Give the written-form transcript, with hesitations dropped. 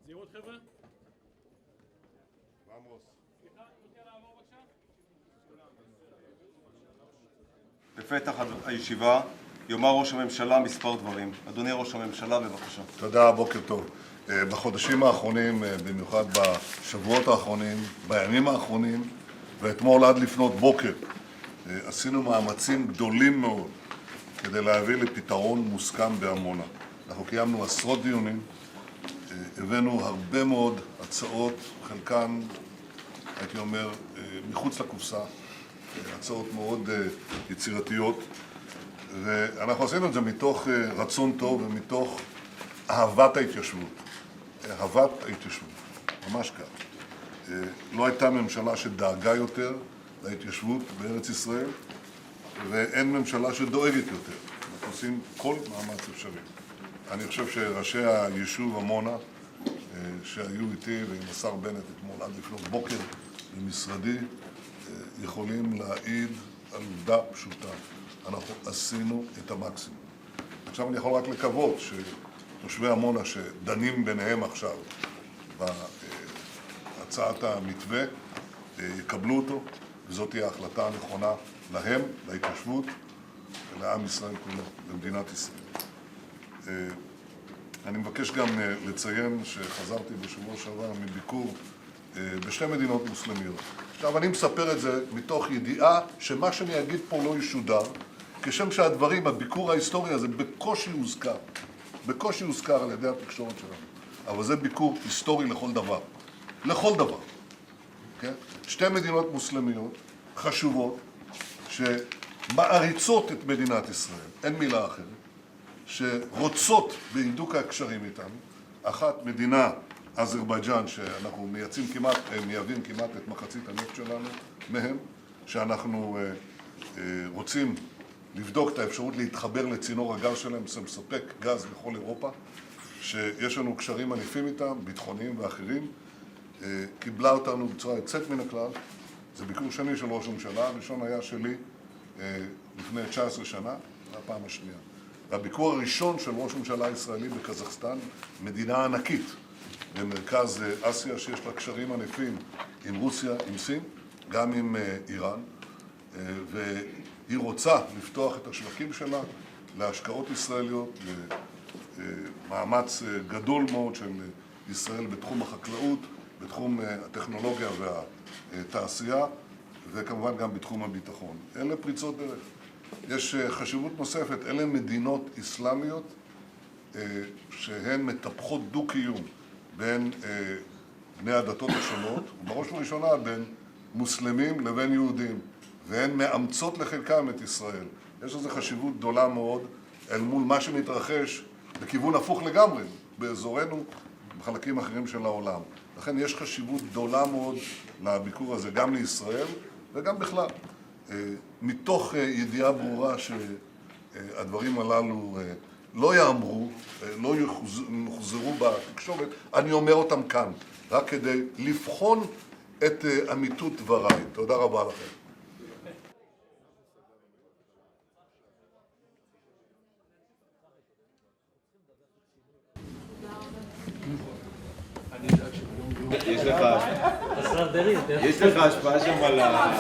זהירות חבר'ה. בפתח הישיבה יאמר ראש הממשלה מספר דברים. אדוני ראש הממשלה, בבקשה. תודה, בוקר טוב. בחודשים האחרונים, במיוחד בשבועות האחרונים, בימים האחרונים, ואתמול עד לפנות בוקר, עשינו מאמצים גדולים מאוד כדי להביא לפתרון מוסכם בעמונה. אנחנו קיימנו עשרות דיונים, הבאנו הרבה מאוד הצעות, חלקן, הייתי אומר, מחוץ לקופסה, הצעות מאוד יצירתיות, ואנחנו עשינו את זה מתוך רצון טוב ומתוך אהבת ההתיישבות. אהבת ההתיישבות, ממש כך. לא הייתה ממשלה שדאגה יותר להתיישבות בארץ ישראל, ואין ממשלה שדואגת יותר. אנחנו עושים כל מאמץ אפשרי. אני חושב שראשי היישוב עמונה, שהיו איתי ועם השר בנט אתמול עד לפנות בוקר במשרדי, יכולים להעיד על עובדה פשוטה. אנחנו עשינו את המקסימום. עכשיו אני יכול רק לקוות שתושבי עמונה שדנים ביניהם עכשיו בהצעת המתווה יקבלו אותו, וזאת תהיה ההחלטה הנכונה להם, להתיישבות ולעם ישראל כולו, למדינת ישראל. אני מבקש גם לציין שחזרתי בשבוע שעבר מביקור בשתי מדינות מוסלמיות. עכשיו, אני מספר את זה מתוך ידיעה שמה שאני אגיד פה לא ישודר, כשם שהדברים, הביקור ההיסטורי הזה בקושי הוזכר על ידי התקשורת שלנו. אבל זה ביקור היסטורי לכל דבר. לכל דבר. כן? שתי מדינות מוסלמיות חשובות שמעריצות את מדינת ישראל, אין מילה אחרת, שרוצות בהידוק הקשרים איתנו. אחת, מדינה אזרבייג'אן, שאנחנו מייבאים כמעט את מחצית הנפט שלנו מהם, שאנחנו רוצים לבדוק את האפשרות להתחבר לצינור הגז שלהם, שמספק גז לכל אירופה, שיש לנו קשרים ענפים איתם, ביטחוניים ואחרים. קיבלה אותנו בצורה יוצאת מן הכלל. זה ביקור שני של ראש הממשלה, הראשון היה שלי לפני 19 שנה, זו הפעם השנייה. והביקור הראשון של ראש הממשלה הישראלי בקזחסטן, מדינה ענקית במרכז אסיה, שיש לה קשרים ענפים עם רוסיה, עם סין, גם עם איראן, והיא רוצה לפתוח את השווקים שלה להשקעות ישראליות, למאמץ גדול מאוד של ישראל בתחום החקלאות, בתחום הטכנולוגיה והתעשייה, וכמובן גם בתחום הביטחון. אלה פריצות דרך. יש חשיבות נוספת, אלה מדינות אסלאמיות שהן מטפחות דו-קיום בין בני הדתות השונות, ובראש ובראשונה בין מוסלמים לבין יהודים, והן מאמצות לחלקם את ישראל. יש לזה חשיבות גדולה מאוד אל מול מה שמתרחש בכיוון הפוך לגמרי, באזורנו, בחלקים אחרים של העולם. לכן יש חשיבות גדולה מאוד לביקור הזה, גם לישראל וגם בכלל. מתוך ידיעה ברורה שהדברים הללו לא יאמרו, לא יחוזרו בתקשורת, אני אומר אותם כאן, רק כדי לבחון את אמיתות דבריי. תודה רבה לכם. יש לך השפעה שם על ה...